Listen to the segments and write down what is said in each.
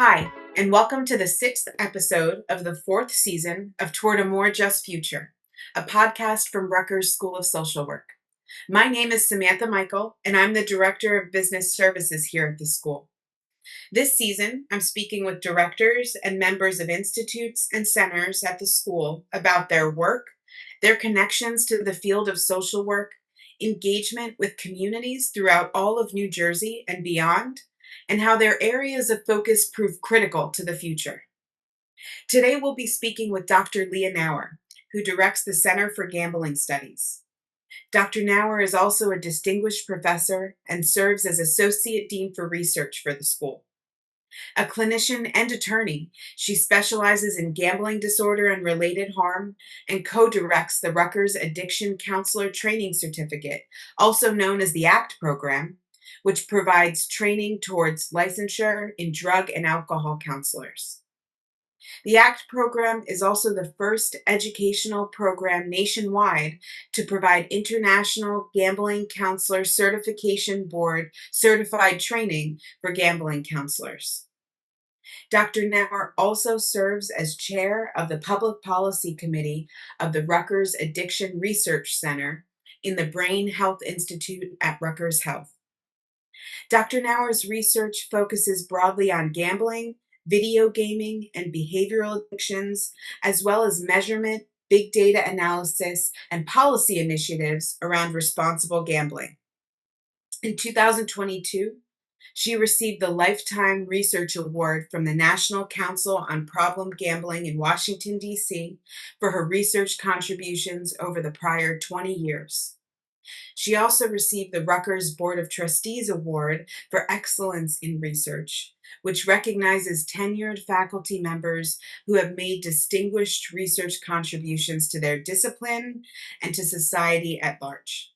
Hi, and welcome to the 6th episode of the 4th season of Toward a More Just Future, a podcast from Rutgers School of Social Work. My name is Samantha Michaele, and I'm the Director of Business Services here at the school. This season, I'm speaking with directors and members of institutes and centers at the school about their work, their connections to the field of social work, engagement with communities throughout all of New Jersey and beyond, and how their areas of focus prove critical to the future. Today, we'll be speaking with Dr. Lia Nower, who directs the Center for Gambling Studies. Dr. Nower is also a distinguished professor and serves as Associate Dean for Research for the school. A clinician and attorney, she specializes in gambling disorder and related harm and co-directs the Rutgers Addiction Counselor Training Certificate, also known as the ACT program, which provides training towards licensure in drug and alcohol counselors. The ACT program is also the first educational program nationwide to provide International Gambling Counselor Certification Board certified training for gambling counselors. Dr. Nower also serves as chair of the Public Policy Committee of the Rutgers Addiction Research Center in the Brain Health Institute at Rutgers Health. Dr. Nower's research focuses broadly on gambling, video gaming, and behavioral addictions, as well as measurement, big data analysis, and policy initiatives around responsible gambling. In 2022, she received the Lifetime Research Award from the National Council on Problem Gambling in Washington, D.C., for her research contributions over the prior 20 years. She also received the Rutgers Board of Trustees Award for Excellence in Research, which recognizes tenured faculty members who have made distinguished research contributions to their discipline and to society at large.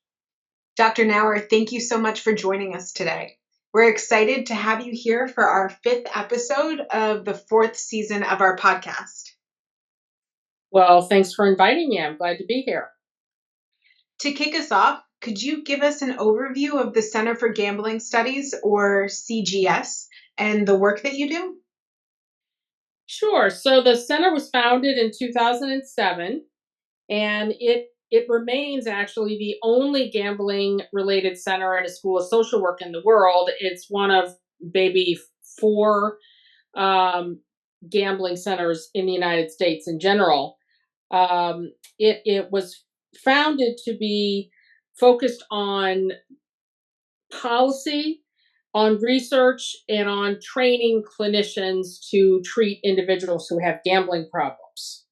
Dr. Nower, thank you so much for joining us today. We're excited to have you here for our 5th episode of the 4th season of our podcast. Well, thanks for inviting me. I'm glad to be here. To kick us off, could you give us an overview of the Center for Gambling Studies, or CGS, and the work that you do? Sure. So the center was founded in 2007, and it remains actually the only gambling-related center in a school of social work in the world. It's one of maybe 4 gambling centers in the United States in general. It was founded to be focused on policy, on research, and on training clinicians to treat individuals who have gambling problems.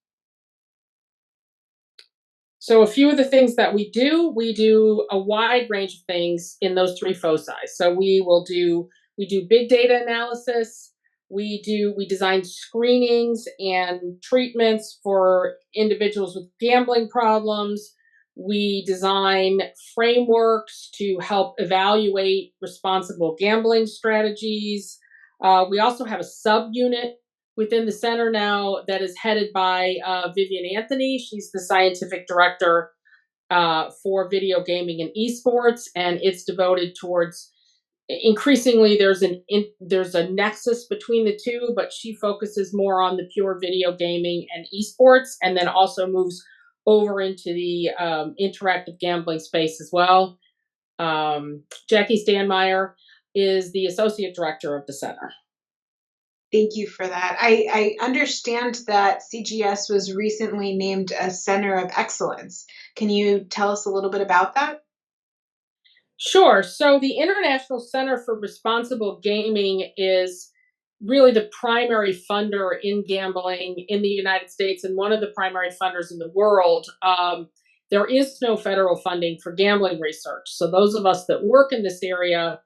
So a few of the things that we do a wide range of things in those 3 foci. So we do big data analysis, we design screenings and treatments for individuals with gambling problems. We design frameworks to help evaluate responsible gambling strategies. We also have a subunit within the center now that is headed by Vivian Anthony. She's the scientific director for video gaming and esports, and it's devoted towards increasingly there's a nexus between the two, but she focuses more on the pure video gaming and esports, and then also moves over into the interactive gambling space as well. Jackie Stanmeyer is the associate director of the center. Thank you for that. I understand that CGS was recently named a Center of Excellence. Can you tell us a little bit about that? Sure. So the International Center for Responsible Gaming is really the primary funder in gambling in the United States and one of the primary funders in the world. There is no federal funding for gambling research. So those of us that work in this area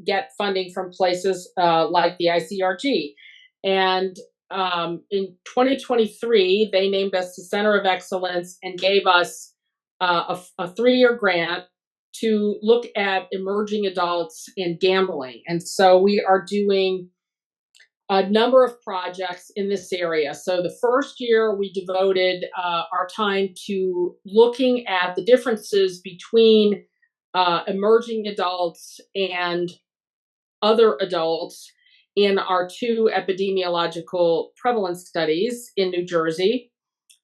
get funding from places like the ICRG. And in 2023, they named us the Center of Excellence and gave us a 3-year grant to look at emerging adults in gambling. And so we are doing a number of projects in this area. So the first year we devoted our time to looking at the differences between emerging adults and other adults in our 2 epidemiological prevalence studies in New Jersey.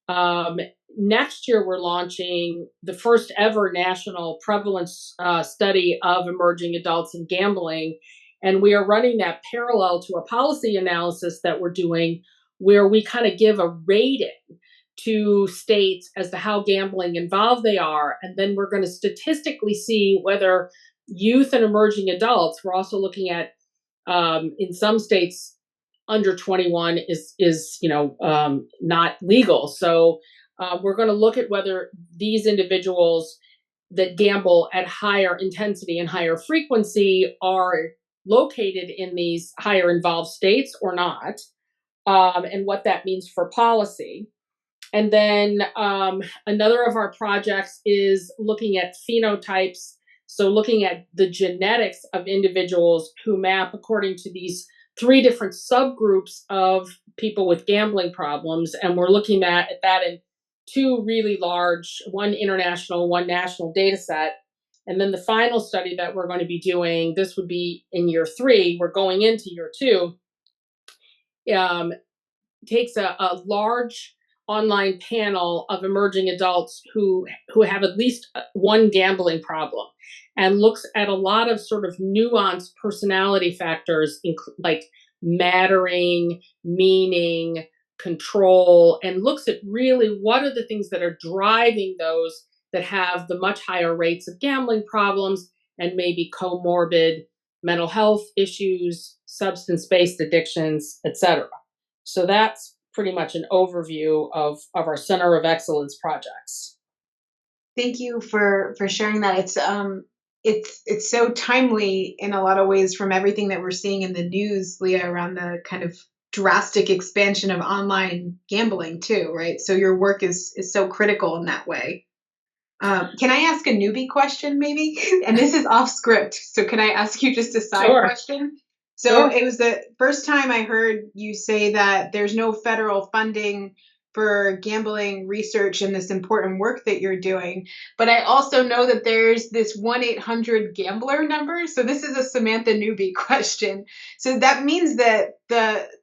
Um, Next year, we're launching the first ever national prevalence study of emerging adults in gambling. And we are running that parallel to a policy analysis that we're doing where we kind of give a rating to states as to how gambling involved they are. And then we're going to statistically see whether youth and emerging adults, we're also looking at in some states, under 21 is not legal. So we're going to look at whether these individuals that gamble at higher intensity and higher frequency are located in these higher involved states or not, and what that means for policy. And then another of our projects is looking at phenotypes. So looking at the genetics of individuals who map according to these 3 different subgroups of people with gambling problems. And we're looking at that in 2 really large, one international, one national data set. And then the final study that we're going to be doing, this would be in year 3, we're going into year 2, takes a large online panel of emerging adults who have at least one gambling problem and looks at a lot of sort of nuanced personality factors like mattering, meaning, control, and looks at really what are the things that are driving those that have the much higher rates of gambling problems and maybe comorbid mental health issues, substance-based addictions, etc. So that's pretty much an overview of our Center of Excellence projects. Thank you for sharing that. It's so timely in a lot of ways from everything that we're seeing in the news, Leah, around the kind of drastic expansion of online gambling too, right? So your work is so critical in that way. Can I ask a newbie question, maybe? And this is off script, so can I ask you just a side Sure. question? So Sure. it was the first time I heard you say that there's no federal funding for gambling research and this important work that you're doing. But I also know that there's this 1-800-GAMBLER number. So this is a Samantha newbie question. So that means that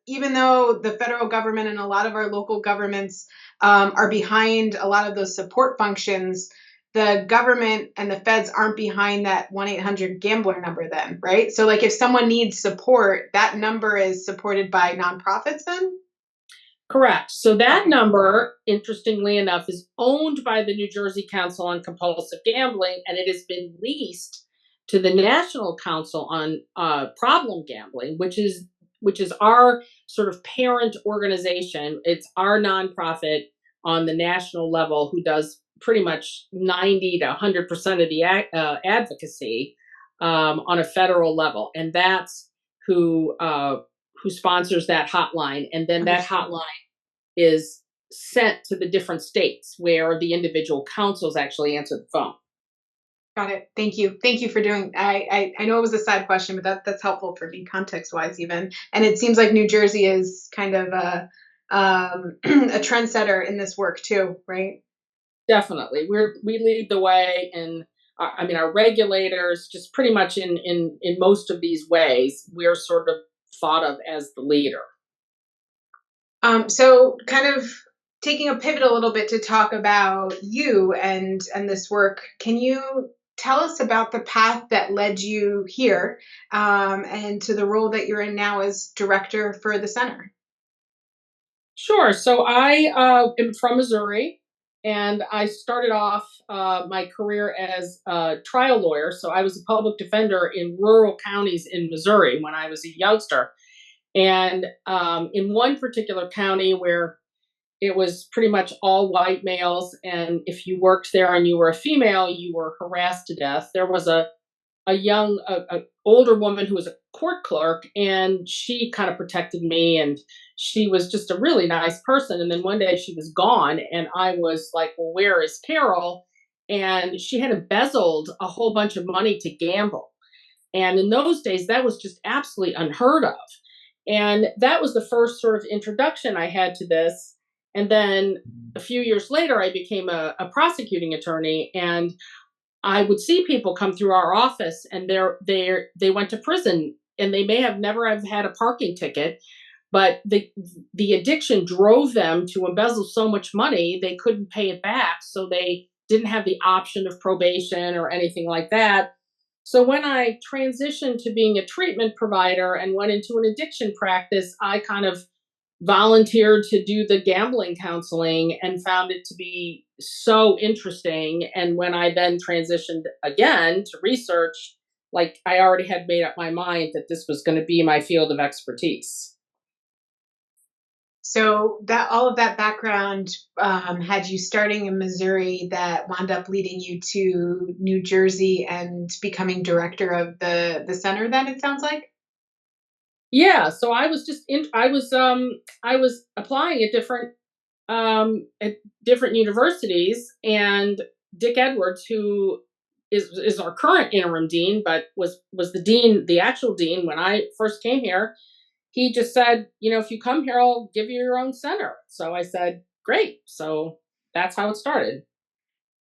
even though the federal government and a lot of our local governments are behind a lot of those support functions, the government and the feds aren't behind that 1-800-GAMBLER number then, right? So like if someone needs support, that number is supported by nonprofits then? Correct. So that number, interestingly enough, is owned by the New Jersey Council on Compulsive Gambling, and it has been leased to the National Council on Problem Gambling, which is our sort of parent organization. It's our nonprofit on the national level who does pretty much 90 to 100% of the advocacy on a federal level, and that's who sponsors that hotline, and then that hotline is sent to the different states where the individual councils actually answer the phone. Got it. Thank you. Thank you for doing. I know it was a side question, but that's helpful for me context wise even. And it seems like New Jersey is kind of a a trendsetter in this work too, right? Definitely, we lead the way, and I mean our regulators just pretty much in most of these ways we're sort of thought of as the leader. So kind of taking a pivot a little bit to talk about you and this work, can you tell us about the path that led you here and to the role that you're in now as director for the center? Sure. So I am from Missouri, and I started off my career as a trial lawyer. So I was a public defender in rural counties in Missouri when I was a youngster. And in one particular county where it was pretty much all white males, and if you worked there and you were a female, you were harassed to death. There was a older woman who was a court clerk, and she kind of protected me, and she was just a really nice person. And then one day she was gone, and I was like, well, where is Carol? And she had embezzled a whole bunch of money to gamble. And in those days, that was just absolutely unheard of. And that was the first sort of introduction I had to this. And then a few years later, I became a prosecuting attorney, and I would see people come through our office, and they went to prison and they may have never have had a parking ticket, but the addiction drove them to embezzle so much money they couldn't pay it back, so they didn't have the option of probation or anything like that. So when I transitioned to being a treatment provider and went into an addiction practice, I kind of volunteered to do the gambling counseling and found it to be so interesting. And when I then transitioned again to research, like I already had made up my mind that this was going to be my field of expertise. So that all of that background had you starting in Missouri that wound up leading you to New Jersey and becoming director of the center. Then it sounds like. Yeah, so I was just in I was applying at different universities, and Dick Edwards, who is our current interim dean, but was the dean, the actual dean when I first came here. He just said, if you come here, I'll give you your own center. So I said, great. So that's how it started.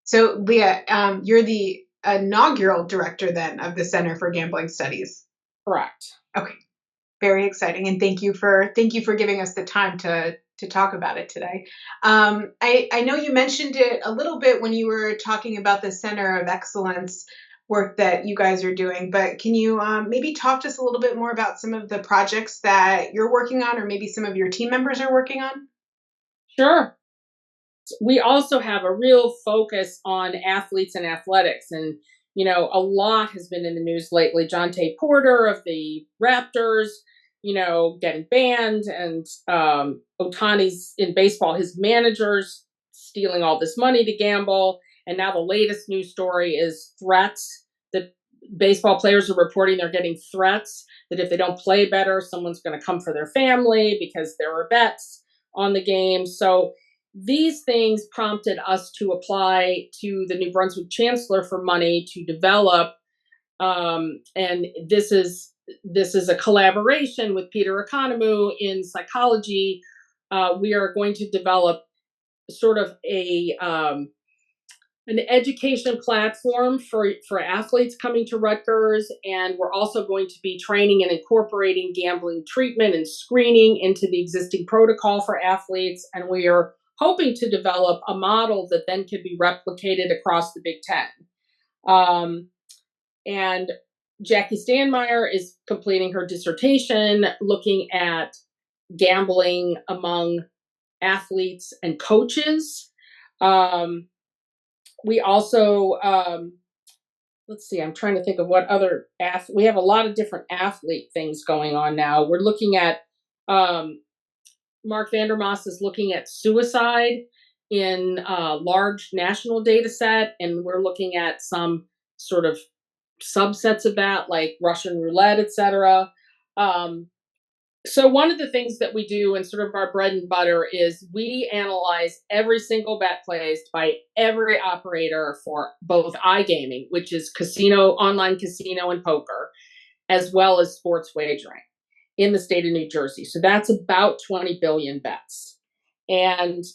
So Leah, you're the inaugural director then of the Center for Gambling Studies. Correct. Okay. Very exciting, and thank you for giving us the time to talk about it today. I know you mentioned it a little bit when you were talking about the Center of Excellence work that you guys are doing, but can you maybe talk to us a little bit more about some of the projects that you're working on, or maybe some of your team members are working on? Sure. We also have a real focus on athletes and athletics. And, a lot has been in the news lately. John Tate Porter of the Raptors, getting banned, and Otani's in baseball, his managers stealing all this money to gamble. And now the latest news story is threats that baseball players are reporting they're getting threats that if they don't play better, someone's going to come for their family because there are bets on the game. So these things prompted us to apply to the New Brunswick Chancellor for money to develop, and this is a collaboration with Peter Economou in psychology. We are going to develop sort of an education platform for athletes coming to Rutgers, and we're also going to be training and incorporating gambling treatment and screening into the existing protocol for athletes, and we are hoping to develop a model that then can be replicated across the Big Ten. And Jackie Stanmeyer is completing her dissertation looking at gambling among athletes and coaches. We also, let's see, I'm trying to think of what other we have a lot of different athlete things going on now. We're looking at, Mark Vandermoss is looking at suicide in a large national data set, and we're looking at some sort of subsets of that, like Russian roulette, etc. So one of the things that we do and sort of our bread and butter is we analyze every single bet placed by every operator for both iGaming, which is casino, online casino and poker, as well as sports wagering in the state of New Jersey. So that's about 20 billion bets. And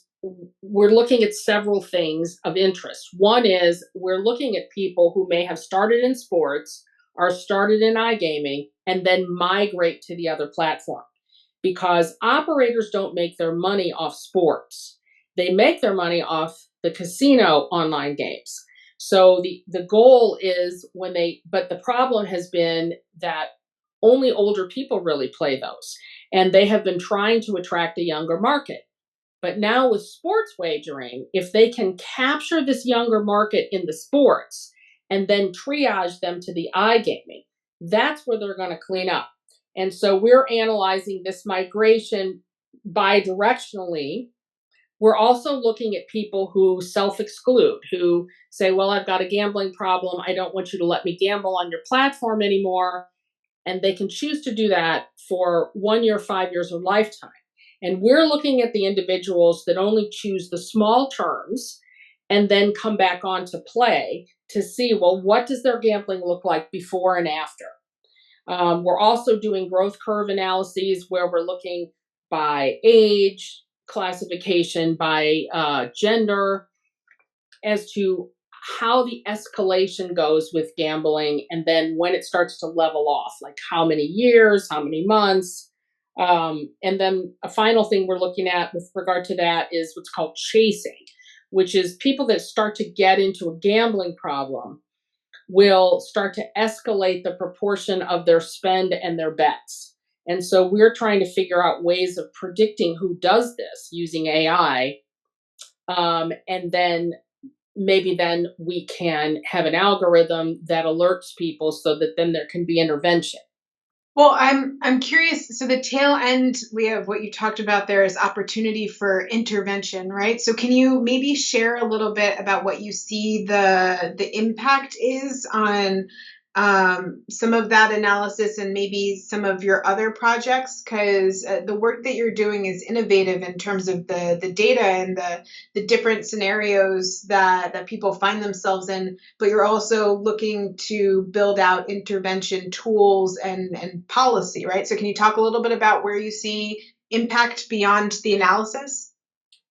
we're looking at several things of interest. One is we're looking at people who may have started in sports, are started in iGaming, and then migrate to the other platform. Because operators don't make their money off sports. They make their money off the casino online games. So the goal is but the problem has been that only older people really play those. And they have been trying to attract a younger market. But now with sports wagering, if they can capture this younger market in the sports and then triage them to the iGaming, that's where they're going to clean up. And so we're analyzing this migration bidirectionally. We're also looking at people who self-exclude, who say, well, I've got a gambling problem. I don't want you to let me gamble on your platform anymore. And they can choose to do that for 1 year, 5 years, or lifetime. And we're looking at the individuals that only choose the small terms and then come back on to play to see, well, what does their gambling look like before and after? We're also doing growth curve analyses where we're looking by age, classification, by gender, as to how the escalation goes with gambling, and then when it starts to level off, like how many years, how many months. And then a final thing we're looking at with regard to that is what's called chasing, which is people that start to get into a gambling problem will start to escalate the proportion of their spend and their bets. And so we're trying to figure out ways of predicting who does this using AI. And then maybe then we can have an algorithm that alerts people so that then there can be intervention. Well, I'm curious. So the tail end, Leah, of what you talked about there is opportunity for intervention, right? So can you maybe share a little bit about what you see the impact is on some of that analysis and maybe some of your other projects? Because the work that you're doing is innovative in terms of the data and the different scenarios that people find themselves in, but you're also looking to build out intervention tools and policy, right? So can you talk a little bit about where you see impact beyond the analysis?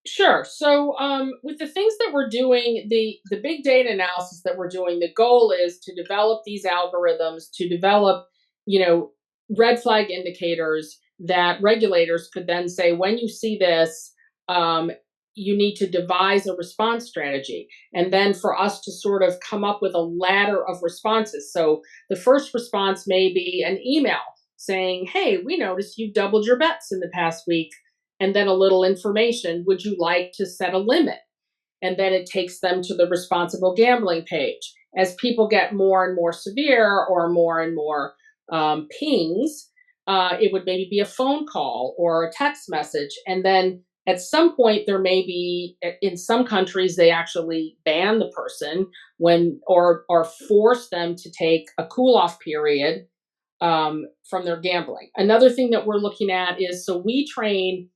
Sure. So, with the things that we're doing, the big data analysis that we're doing, the goal is to develop these algorithms, to develop, you know, red flag indicators that regulators could then say, when you see this, um, you need to devise a response strategy, and then for us to sort of come up with a ladder of responses. So, the first response may be an email saying, "Hey, we noticed you doubled your bets in the past week," and then a little information. Would you like to set a limit? And then it takes them to the responsible gambling page. As people get more and more severe or more and more pings, it would maybe be a phone call or a text message. And then at some point, there may be, in some countries, they actually ban the person when or force them to take a cool off period from their gambling. Another thing that we're looking at is, so we've trained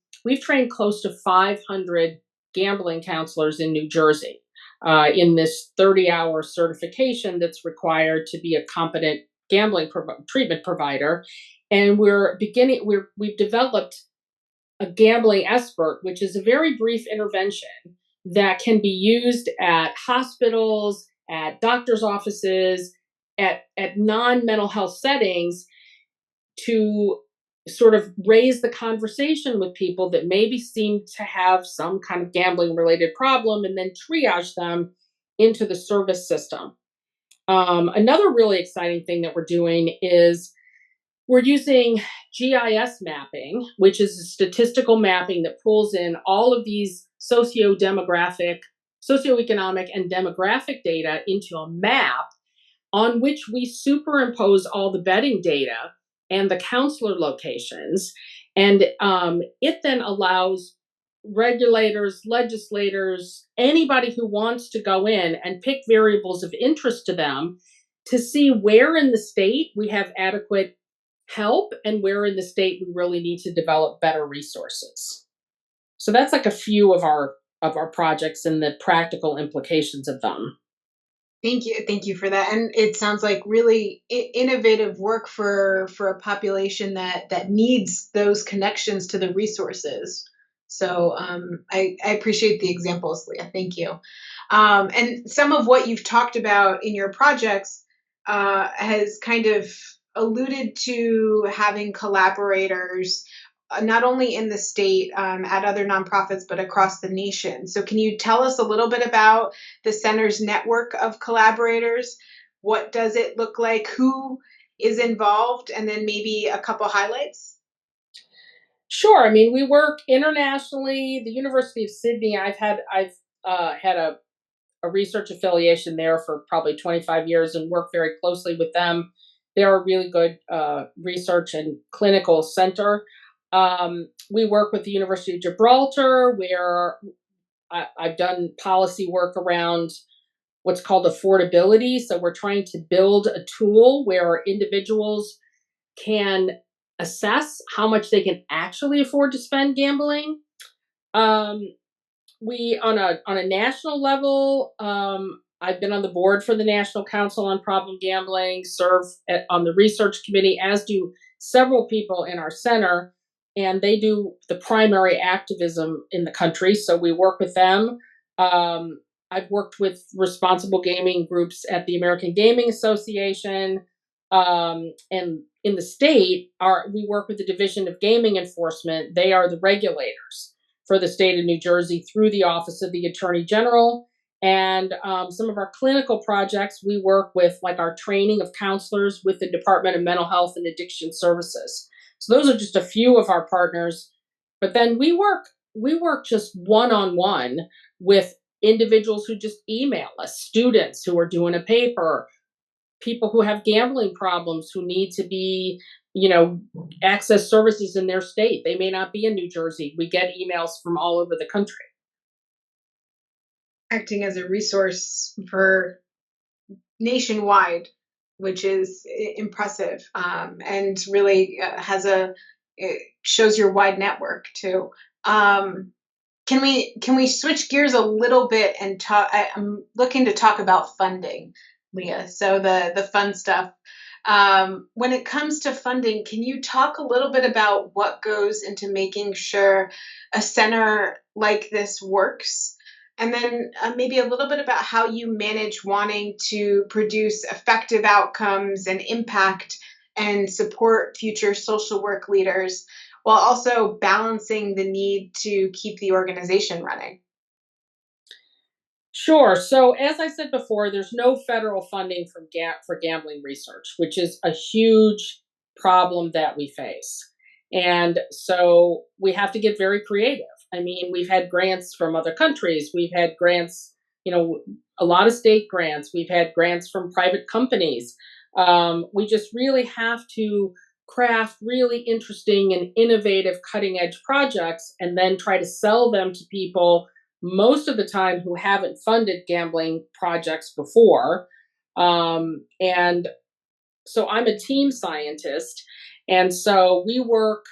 close to 500 gambling counselors in New Jersey in this 30-hour certification that's required to be a competent gambling treatment provider. And we've developed a gambling expert, which is a very brief intervention that can be used at hospitals, at doctors' offices, at non-mental health settings to sort of raise the conversation with people that maybe seem to have some kind of gambling related problem and then triage them into the service system. Another really exciting thing that we're doing is we're using GIS mapping, which is a statistical mapping that pulls in all of these socioeconomic, and demographic data into a map on which we superimpose all the betting data and the counselor locations. And it then allows regulators, legislators, anybody who wants to go in and pick variables of interest to them to see where in the state we have adequate help and where in the state we really need to develop better resources. So that's like a few of our projects and the practical implications of them. Thank you for that. And it sounds like really innovative work for a population that needs those connections to the resources. So I appreciate the examples, Leah. Thank you. And some of what you've talked about in your projects has kind of alluded to having collaborators not only in the state at other nonprofits, but across the nation. So, can you tell us a little bit about the center's network of collaborators? What does it look like? Who is involved? And then maybe a couple highlights? Sure. I mean, we work internationally. The University of Sydney, I've had a research affiliation there for probably 25 years and work very closely with them. They're a really good research and clinical center. We work with the University of Gibraltar, where I've done policy work around what's called affordability. So we're trying to build a tool where individuals can assess how much they can actually afford to spend gambling. Um, we on a national level, I've been on the board for the National Council on Problem Gambling, on the research committee, as do several people in our center, and they do the primary activism in the country. So we work with them. I've worked with responsible gaming groups at the American Gaming Association, and in the state, we work with the Division of Gaming Enforcement. They are the regulators for the state of New Jersey through the Office of the Attorney General. And some of our clinical projects, we work with like our training of counselors with the Department of Mental Health and Addiction Services. So those are just a few of our partners. But then we work just one on one with individuals who just email us, students who are doing a paper, people who have gambling problems who need to be, access services in their state. They may not be in New Jersey. We get emails from all over the country. Acting as a resource for nationwide, which is impressive, and really it shows your wide network too. Um, can we switch gears a little bit and talk? I'm looking to talk about funding, Leah. So the fun stuff. When it comes to funding, can you talk a little bit about what goes into making sure a center like this works? And then maybe a little bit about how you manage wanting to produce effective outcomes and impact and support future social work leaders while also balancing the need to keep the organization running. Sure. So, as I said before, there's no federal funding for gambling research, which is a huge problem that we face. And so we have to get very creative. I mean, we've had grants from other countries, we've had grants, you know, a lot of state grants, we've had grants from private companies. We just really have to craft really interesting and innovative cutting edge projects and then try to sell them to people most of the time who haven't funded gambling projects before. And so I'm a team scientist. And so we work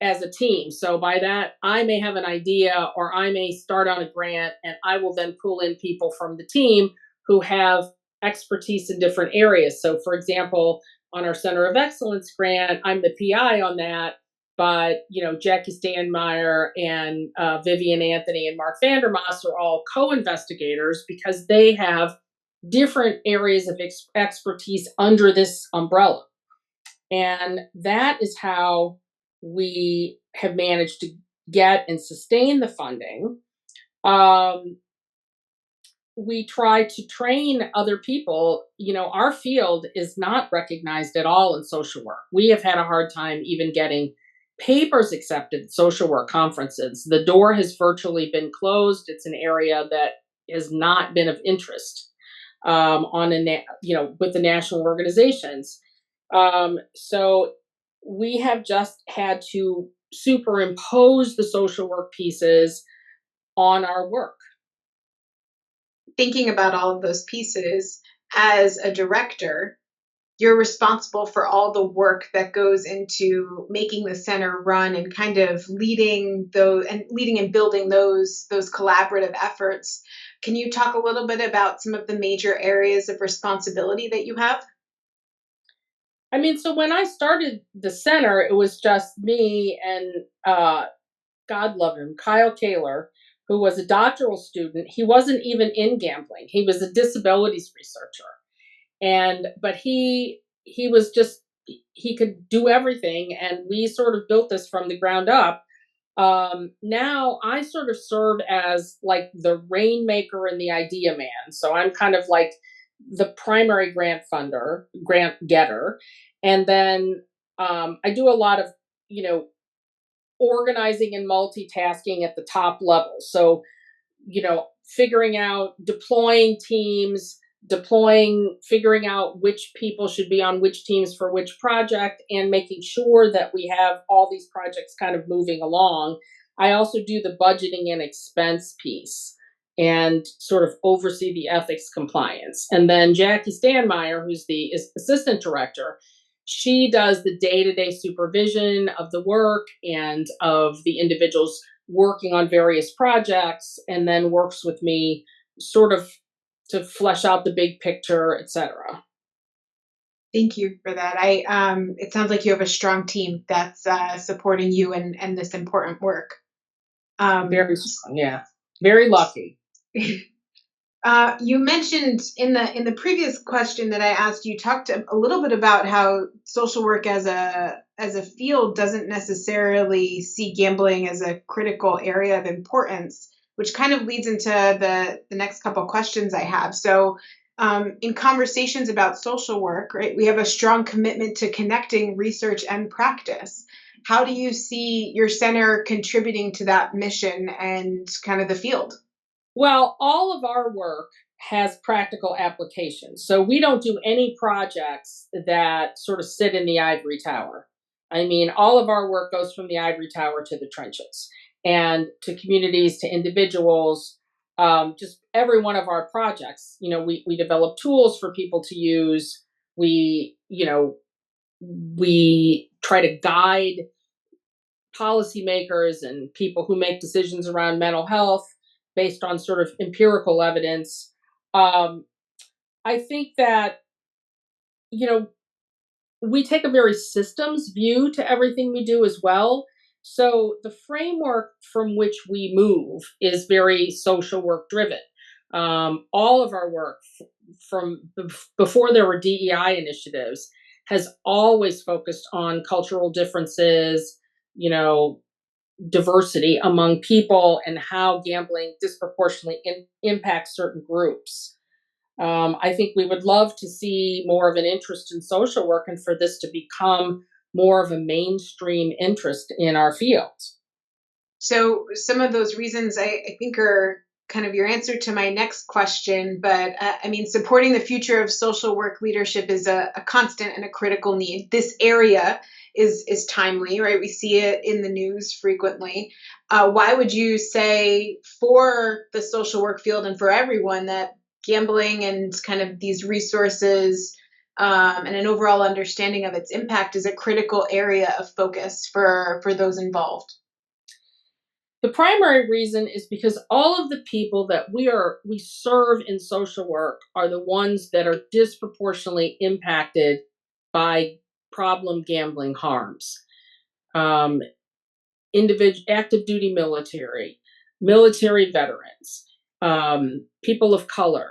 as a team. So by that, I may have an idea or I may start on a grant and I will then pull in people from the team who have expertise in different areas. So, for example, on our Center of Excellence grant, I'm the PI on that. But Jackie Stanmeyer and Vivian Anthony and Mark Vandermas are all co-investigators because they have different areas of expertise under this umbrella. And that is how we have managed to get and sustain the funding. Um, we try to train other people. Our field is not recognized at all in social work. We have had a hard time even getting papers accepted at social work conferences. The door has virtually been closed. It's an area that has not been of interest with the national organizations. So we have just had to superimpose the social work pieces on our work. Thinking about all of those pieces as a director, you're responsible for all the work that goes into making the center run and kind of leading and building those collaborative efforts. Can you talk a little bit about some of the major areas of responsibility that you have? I mean, so when I started the center, it was just me and God love him, Kyle Kaler, who was a doctoral student. He wasn't even in gambling. He was a disabilities researcher. But he was just he could do everything and we sort of built this from the ground up. Now I sort of serve as like the rainmaker and the idea man. So I'm kind of like the primary grant getter. And then I do a lot of, you know, organizing and multitasking at the top level. So, figuring out, deploying teams, figuring out which people should be on which teams for which project, and making sure that we have all these projects kind of moving along. I also do the budgeting and expense piece and sort of oversee the ethics compliance. And then Jackie Stanmeyer, who's the assistant director, she does the day-to-day supervision of the work and of the individuals working on various projects, and then works with me sort of to flesh out the big picture, etc. Thank you for that. It sounds like you have a strong team that's supporting you and this important work. Um, Very strong, yeah. Very lucky. You mentioned in the previous question that I asked, you talked a little bit about how social work as a field doesn't necessarily see gambling as a critical area of importance, which kind of leads into the next couple questions I have. So, in conversations about social work, right, we have a strong commitment to connecting research and practice. How do you see your center contributing to that mission and kind of the field? Well, all of our work has practical applications. So we don't do any projects that sort of sit in the ivory tower. I mean, all of our work goes from the ivory tower to the trenches and to communities, to individuals. Just every one of our projects, we develop tools for people to use. We try to guide policymakers and people who make decisions around mental health based on sort of empirical evidence. Um, I think that, you know, we take a very systems view to everything we do as well. So the framework from which we move is very social work driven. All of our work before there were DEI initiatives has always focused on cultural differences, you know, diversity among people and how gambling disproportionately impacts certain groups. I think we would love to see more of an interest in social work and for this to become more of a mainstream interest in our field. So some of those reasons I think are kind of your answer to my next question, but I mean, supporting the future of social work leadership is a constant and a critical need. This area is timely, right? We see it in the news frequently. Why would you say for the social work field and for everyone that gambling and kind of these resources and an overall understanding of its impact is a critical area of focus for those involved? The primary reason is because all of the people that we serve in social work are the ones that are disproportionately impacted by problem gambling harms. Um, Active duty military, military veterans, people of color,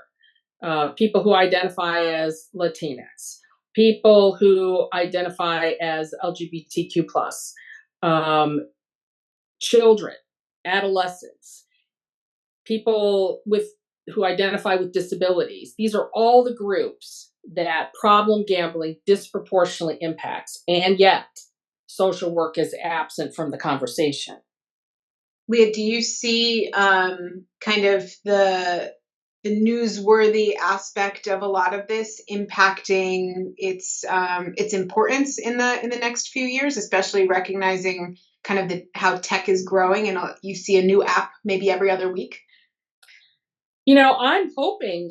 people who identify as Latinx, people who identify as LGBTQ plus, children, adolescents, people with who identify with disabilities. These are all the groups that problem gambling disproportionately impacts, and yet social work is absent from the conversation. Leah, do you see kind of the newsworthy aspect of a lot of this impacting its importance in the next few years, especially recognizing kind of how tech is growing and you see a new app maybe every other week? You know, I'm hoping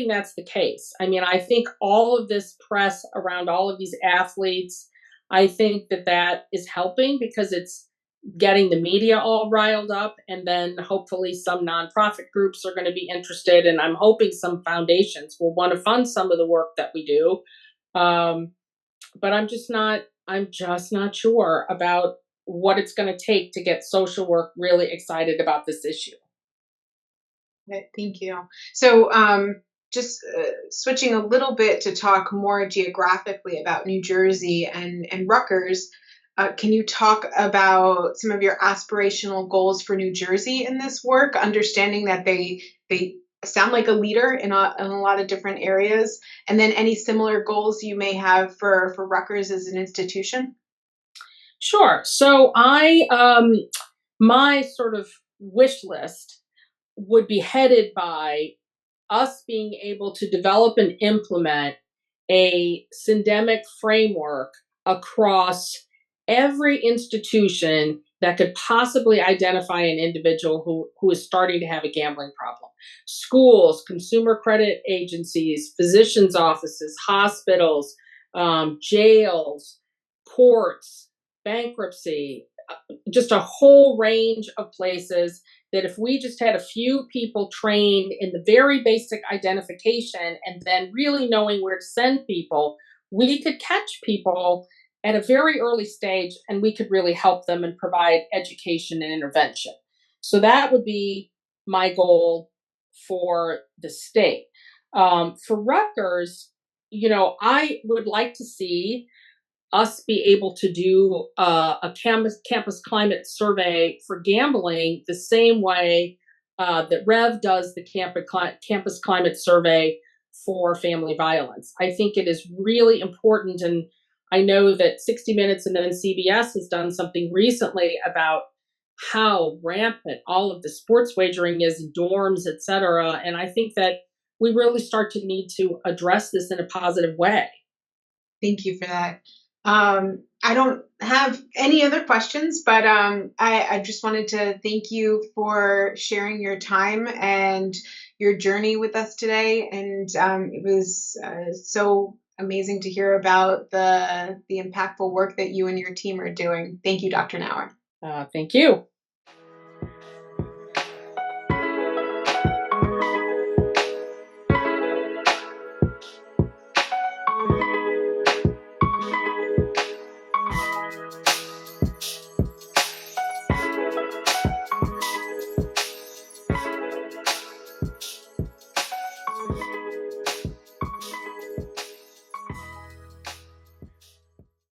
that's the case. I mean, I think all of this press around all of these athletes, I think that that is helping because it's getting the media all riled up, and then hopefully some nonprofit groups are going to be interested, and I'm hoping some foundations will want to fund some of the work that we do. Um, but I'm just not sure about what it's going to take to get social work really excited about this issue. Okay, thank you. So, just switching a little bit to talk more geographically about New Jersey and Rutgers, can you talk about some of your aspirational goals for New Jersey in this work? Understanding that they sound like a leader in a lot of different areas, and then any similar goals you may have for Rutgers as an institution. Sure. So my sort of wish list would be headed by us being able to develop and implement a syndemic framework across every institution that could possibly identify an individual who is starting to have a gambling problem. Schools, consumer credit agencies, physicians' offices, hospitals, jails, courts, bankruptcy, just a whole range of places that if we just had a few people trained in the very basic identification and then really knowing where to send people, we could catch people at a very early stage and we could really help them and provide education and intervention. So that would be my goal for the state. For Rutgers, I would like to see us be able to do a campus climate survey for gambling the same way that Rev does the campus climate survey for family violence. I think it is really important, and I know that 60 Minutes and then CBS has done something recently about how rampant all of the sports wagering is in dorms, et cetera. And I think that we really start to need to address this in a positive way. Thank you for that. I don't have any other questions, but I just wanted to thank you for sharing your time and your journey with us today. And it was so amazing to hear about the impactful work that you and your team are doing. Thank you, Dr. Nower. Thank you.